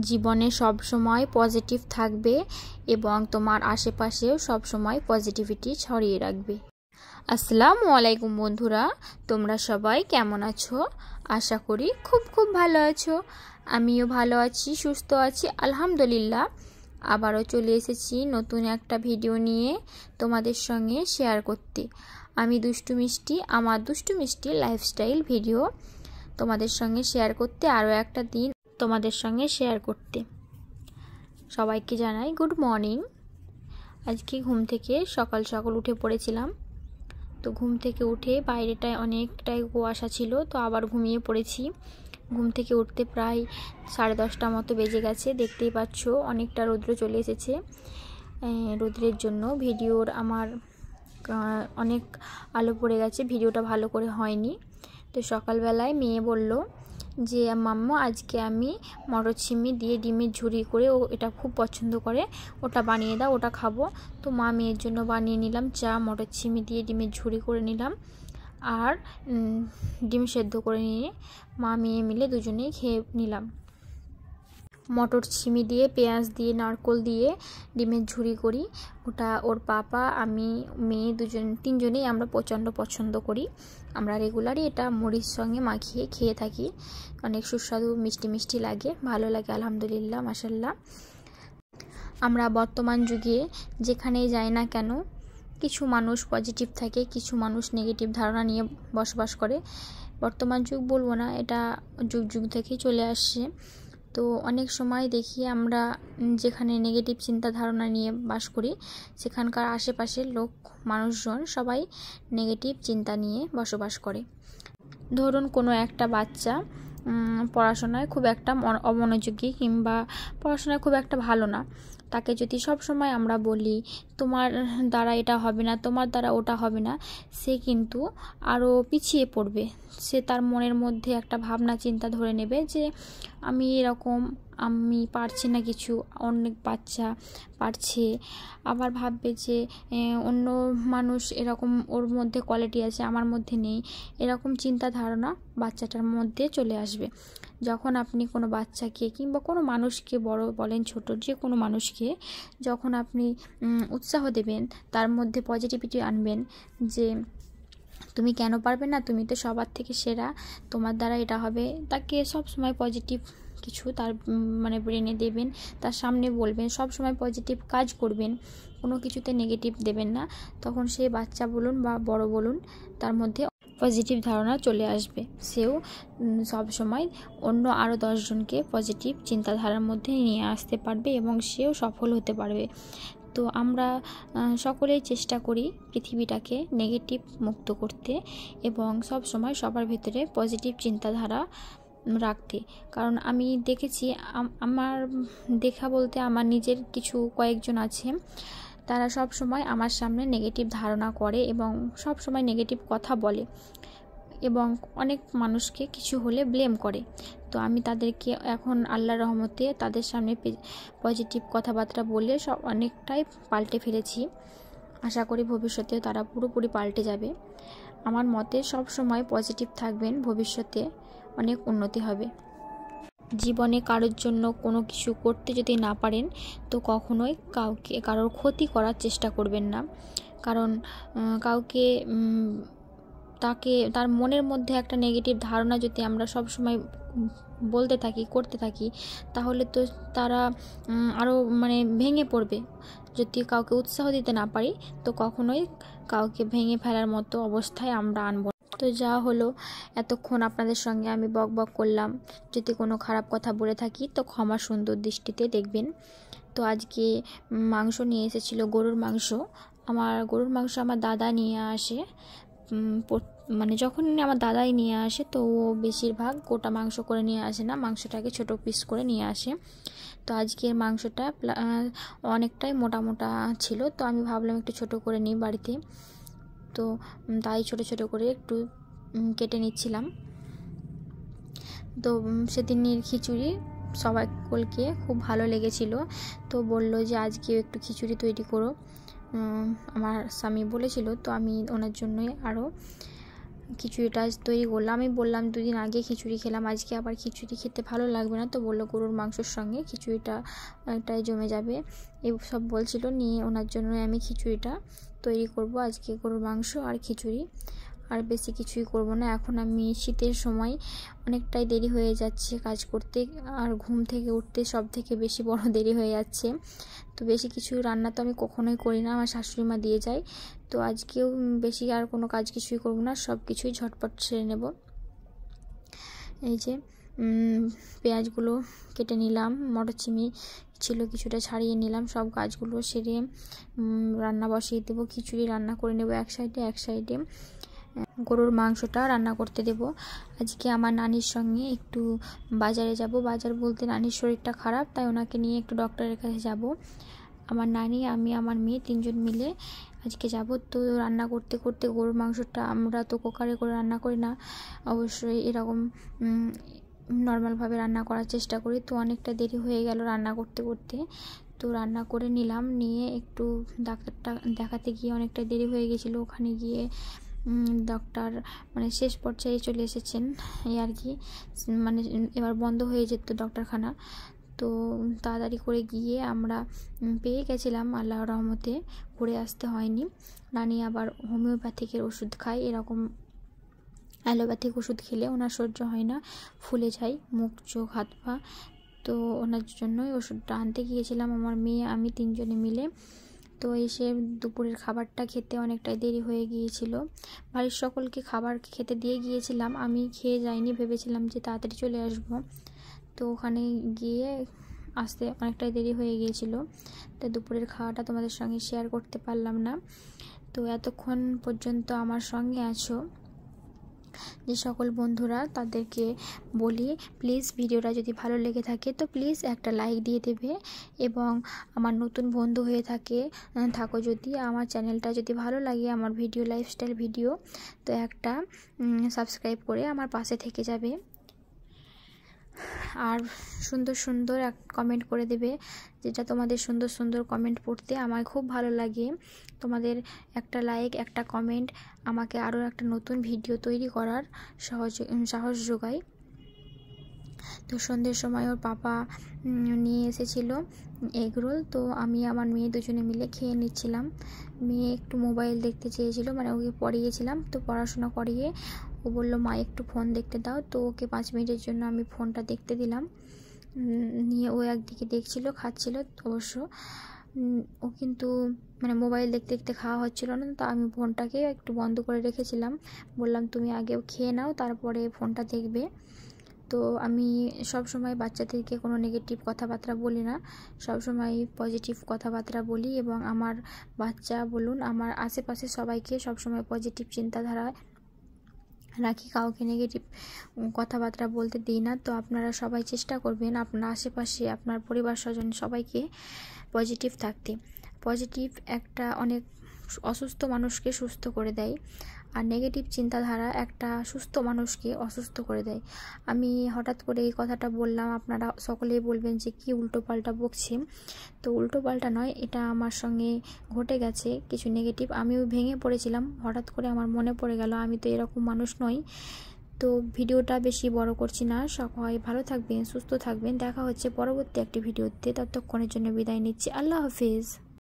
জীবনে সব সময় পজিটিভ থাকবে এবং তোমার আশেপাশেও সব সময় পজিটিভিটি ছড়িয়ে রাখবে। আসসালামু আলাইকুম বন্ধুরা, তোমরা সবাই কেমন আছো? আশা করি খুব ভালো আছো। আমিও ভালো আছি, সুস্থ আছি আলহামদুলিল্লাহ। আবারও চলে এসেছি নতুন একটা ভিডিও নিয়ে তোমাদের সঙ্গে শেয়ার করতে। আমি দুষ্টু মিষ্টি, আমার দুষ্টু মিষ্টি লাইফস্টাইল ভিডিও তোমাদের সঙ্গে শেয়ার করতে, আরও একটা দিন তোমাদের সঙ্গে শেয়ার করতে। সবাইকে জানাই গুড মর্নিং। আজকে ঘুম থেকে সকাল উঠে পড়েছিলাম। তো ঘুম থেকে উঠে বাইরেটায় অনেকটাই কুয়াশা ছিল, তো আবার ঘুমিয়ে পড়েছি। ঘুম থেকে উঠতে প্রায় 10:30 মতো বেজে গেছে। দেখতেই পাচ্ছ অনেকটা রৌদ্র চলে এসেছে। রৌদ্রের জন্য ভিডিওর আমার অনেক আলো পড়ে গেছে, ভিডিওটা ভালো করে হয়নি। তো সকালবেলায় মেয়ে বলল যে মাম্মা আজকে আমি মটরছিমি দিয়ে ডিমের ঝুরি করে, ও এটা খুব পছন্দ করে, ওটা বানিয়ে দাও, ওটা খাবো। তো মা মেয়ের জন্য বানিয়ে নিলাম চা, মটরছিমি দিয়ে ডিমের ঝুরি করে নিলাম, আর ডিম সেদ্ধ করে নিয়ে মা মেয়ে মিলে দুজনেই খেয়ে নিলাম। মটর ছিমি দিয়ে, পেঁয়াজ দিয়ে, নারকোল দিয়ে ডিমের ঝুরি করি। ওটা ওর পাপা, আমি, মেয়ে তিনজনেই আমরা প্রচণ্ড পছন্দ করি। আমরা রেগুলারই এটা মুড়ির সঙ্গে মাখিয়ে খেয়ে থাকি। অনেক সুস্বাদু, মিষ্টি লাগে, ভালো লাগে আলহামদুলিল্লাহ মাশাল্লাহ। আমরা বর্তমান যুগে যেখানেই যাই না কেন, কিছু মানুষ পজিটিভ থাকে, কিছু মানুষ নেগেটিভ ধারণা নিয়ে বসবাস করে। বর্তমান যুগ বলবো না, এটা যুগ থেকেই চলে আসছে। তো অনেক সময় দেখি আমরা যেখানে নেগেটিভ চিন্তা ধারণা নিয়ে বাস করি, সেখানকার আশেপাশের মানুষজন সবাই নেগেটিভ চিন্তা নিয়ে বসবাস করে। ধরুন কোনো একটা বাচ্চা পড়াশোনায় খুব একটা অমনোযোগী, কিংবা পড়াশোনায় খুব একটা ভালো না, তাকে যদি সব সময় আমরা বলি তোমার দ্বারা এটা হবে না, তোমার দ্বারা ওটা হবে না, সে কিন্তু আরও পিছিয়ে পড়বে। সে তার মনের মধ্যে একটা ভাবনা চিন্তা ধরে নেবে যে আমি পারছি না কিছু, অনেক বাচ্চা পারছে। আবার ভাববে যে অন্য মানুষ এরকম, ওর মধ্যে কোয়ালিটি আছে, আমার মধ্যে নেই, এরকম চিন্তা ধারণা বাচ্চাটার মধ্যে চলে আসবে। যখন আপনি কোনো বাচ্চাকে কিংবা কোনো মানুষকে, বড় বলেন ছোট, যে কোনো মানুষকে যখন আপনি উৎসাহ দেবেন, তার মধ্যে পজিটিভিটি আনবেন যে তুমি কেন পারবে না, তুমি তো সবার থেকে সেরা, তোমার দ্বারা এটা হবে, তাকে সব সময় পজিটিভ কিছু তার ব্রেনে দেবেন, তার সামনে বলবেন, সব সময় পজিটিভ কাজ করবেন, কোনো কিছুতে নেগেটিভ দেবেন না। তখন সে বাচ্চা বলুন বা বড় বলুন, তার মধ্যে পজিটিভ ধারণা চলে আসবে। সেও সব সময় অন্য আরও 10 জনকে পজিটিভ চিন্তাধারার মধ্যে নিয়ে আসতে পারবে এবং সেও সফল হতে পারবে। তো আমরা সকলেই চেষ্টা করি পৃথিবীটাকে নেগেটিভ মুক্ত করতে এবং সব সময় সবার ভিতরে পজিটিভ চিন্তাধারা রাখতে। কারণ আমি দেখেছি, আমার দেখা বলতে আমার নিজের কয়েকজন আছে, তারা সব সময় আমার সামনে নেগেটিভ ধারণা করে এবং সব সময় নেগেটিভ কথা বলে এবং অনেক মানুষকে কিছু হলে ব্লেম করে। তো আমি তাদেরকে এখন আল্লাহর রহমতে তাদের সামনে পজিটিভ কথাবার্তা বলে অনেকটাই পাল্টে ফেলেছি। আশা করি ভবিষ্যতেও তারা পুরোপুরি পাল্টে যাবে। আমার মতে সব সময় পজিটিভ থাকবেন, ভবিষ্যতে অনেক উন্নতি হবে। জীবনে কারোর জন্য কোনো কিছু করতে যদি না পারেন, তো কখনোই কারোর ক্ষতি করার চেষ্টা করবেন না। কারণ কাউকে তার মনের মধ্যে একটা নেগেটিভ ধারণা যদি আমরা সব সময় বলতে থাকি, করতে থাকি, তাহলে তো তারা আরও ভেঙে পড়বে। যদি কাউকে উৎসাহ দিতে না পারি, তো কখনোই কাউকে ভেঙে ফেলার মতো অবস্থায় আমরা আনব। তো যা হলো, এতক্ষণ আপনাদের সঙ্গে আমি বক করলাম। যদি কোনো খারাপ কথা বলে থাকি তো ক্ষমা সুন্দর দৃষ্টিতে দেখবেন। তো আজকে মাংস নিয়ে এসেছিল, গরুর মাংস। গরুর মাংস আমার দাদা নিয়ে আসে, যখন আমার দাদাই নিয়ে আসে, তো ও বেশিরভাগ গোটা মাংস করে নিয়ে আসে না, মাংসটাকে ছোট পিস করে নিয়ে আসে। তো আজকের মাংসটা অনেকটাই মোটা ছিল, তো আমি ভাবলাম একটু ছোট করে নিই বাড়িতে। তো তাই ছোট করে একটু কেটে নিচ্ছিলাম। তো সেদিনের খিচুড়ি সকলকে খুব ভালো লেগেছিল। তো বলল যে আজকে একটু খিচুড়ি তৈরি করো, আমার স্বামী বলেছিল। তো আমি ওনার জন্যই আরও খিচুড়িটা আজ তৈরি করলাম। আমি বললাম 2 দিন আগে খিচুড়ি খেলাম, আজকে আবার খিচুড়ি খেতে ভালো লাগবে না, তো বললো গরুর মাংসর সঙ্গে খিচুড়িটা অনেকটাই জমে যাবে, এই সব বলছিল। নিয়ে ওনার জন্য আমি খিচুড়িটা তৈরি করব আজকে, গরুর মাংস আর খিচুড়ি, আর বেশি কিছুই করব না। এখন আমি শীতের সময় অনেকটাই দেরি হয়ে যাচ্ছে কাজ করতে, আর ঘুম থেকে উঠতে সব থেকে বেশি বড় দেরি হয়ে যাচ্ছে। তো বেশি কিছু রান্না তো আমি কখনোই করি না, আমার শাশুড়ি মা দিয়ে যায়। তো আজকেও বেশি আর কোনো কাজ কিছুই করব না, সব কিছুই ঝটপট সেরে নেব। এই যে পেঁয়াজগুলো কেটে নিলাম, মটরচিনি ছিল কিছুটা ছাড়িয়ে নিলাম, সব কাজগুলো সেরে রান্না বসিয়ে দেবো। খিচুড়ি রান্না করে নেব এক সাইডে গরুর মাংসটা রান্না করতে দেব। আজকে আমার নানির সঙ্গে একটু বাজারে যাব, বাজার বলতে নানির শরীরটা খারাপ, তাই ওনাকে নিয়ে একটু ডক্টরের কাছে যাব। আমার নানি, আমি, আমার মেয়ে 3 জন মিলে আজকে যাব। তো রান্না করতে করতে গরুর মাংসটা আমরা তো কুকারে করে রান্না করি না, অবশ্যই এরকম নর্মালভাবে রান্না করার চেষ্টা করি। তো অনেকটা দেরি হয়ে গেল রান্না করতে করতে, তো রান্না করে নিলাম। নিয়ে একটু ডাক্তারটা দেখাতে গিয়ে অনেকটা দেরি হয়ে গেছিলো, ওখানে গিয়ে ডক্টর মানে শেষ পর্যায়ে চলে এসেছেন এই আর কি, মানে এবার বন্ধ হয়ে যেত ডক্টরখানা। তো তাড়াতাড়ি করে গিয়ে আমরা পেয়ে গেছিলাম, আল্লাহর রহমতে ঘুরে আসতে হয়নি। নানি আবার হোমিওপ্যাথিকের ওষুধ খায়, এরকম অ্যালোপ্যাথিক ওষুধ খেলে ওনার সহ্য হয় না, ফুলে যায় মুখ, চোখ, হাত পা। তো ওনার জন্যই ওষুধটা আনতে গিয়েছিলাম আমার মেয়ে, আমি 3 জনে মিলে। তো এসে দুপুরের খাবারটা খেতে অনেকটাই দেরি হয়ে গিয়েছিল। বাড়ির সকলকে খাবার খেতে দিয়ে গিয়েছিলাম, আমি খেয়ে যাইনি, ভেবেছিলাম যে তাড়াতাড়ি চলে আসব। তো ওখানে গিয়ে আসতে অনেকটাই দেরি হয়ে গিয়েছিল, তো দুপুরের খাওয়াটা তোমাদের সঙ্গে শেয়ার করতে পারলাম না। তো এতক্ষণ পর্যন্ত আমার সঙ্গে আছো যে সকল বন্ধুরা, তাদেরকে বলি প্লিজ ভিডিওটা যদি ভালো লেগে থাকে তো প্লিজ একটা লাইক দিয়ে দেবে, এবং আমার নতুন বন্ধু হয়ে থাকো যদি, আমার চ্যানেলটা যদি ভালো লাগে, আমার ভিডিও লাইফস্টাইল ভিডিও, তো একটা সাবস্ক্রাইব করে আমার পাশে থেকে যাবে। আর সুন্দর সুন্দর এক কমেন্ট করে দেবে, যেটা তোমাদের সুন্দর সুন্দর কমেন্ট পড়তে আমার খুব ভালো লাগে। তোমাদের একটা লাইক, একটা কমেন্ট আমাকে আরও একটা নতুন ভিডিও তৈরি করার সাহস যোগায়। তো সন্ধ্যের সময় ওর পাপা নিয়ে এসেছিলো এগরোল, তো আমি আমার মেয়ে 2 জনে মিলে খেয়ে নিচ্ছিলাম। মেয়ে একটু মোবাইল দেখতে চেয়েছিল, মানে ওকে পড়িয়েছিলাম, তো পড়াশোনা করিয়ে ও বললো মা একটু ফোন দেখতে দাও, তো ওকে 5 মিনিটের জন্য আমি ফোনটা দেখতে দিলাম। নিয়ে ও একদিকে দেখছিল, খাচ্ছিল অবশ্য, ও কিন্তু মানে মোবাইল দেখতে দেখতে খাওয়া হচ্ছিল না, তো আমি ফোনটাকে একটু বন্ধ করে রেখেছিলাম, বললাম তুমি আগেও খেয়ে নাও তারপরে ফোনটা দেখবে। তো আমি সব সময় বাচ্চাদেরকে কোনো নেগেটিভ কথাবার্তা বলি না, সব সময় পজিটিভ কথাবার্তা বলি, এবং আমার বাচ্চা বলুন আমার আশেপাশে সবাইকে সব সময় পজিটিভ চিন্তাধারা রাখি, কাউকে নেগেটিভ কথাবার্তা বলতে দিই না। তো আপনারা সবাই চেষ্টা করবেন আপনার আশেপাশে আপনার পরিবার স্বজন সবাইকে পজিটিভ থাকতে। পজিটিভ একটা অনেক অসুস্থ মানুষকে সুস্থ করে দেয়, আর নেগেটিভ চিন্তাধারা একটা সুস্থ মানুষকে অসুস্থ করে দেয়। আমি হঠাৎ করে এই কথাটা বললাম, আপনারা সকলেই বলবেন যে কি উল্টোপাল্টা বকছি, তো উল্টোপাল্টা নয়, এটা আমার সঙ্গে ঘটে গেছে কিছু নেগেটিভ, আমিও ভেঙে পড়েছিলাম, হঠাৎ করে আমার মনে পড়ে গেল আমি তো এরকম মানুষ নই। তো ভিডিওটা বেশি বড় করছি না, সবাই ভালো থাকবেন, সুস্থ থাকবেন, দেখা হচ্ছে পরবর্তী একটি ভিডিওতে, ততক্ষণের জন্য বিদায় নিচ্ছি, আল্লাহ হাফিজ।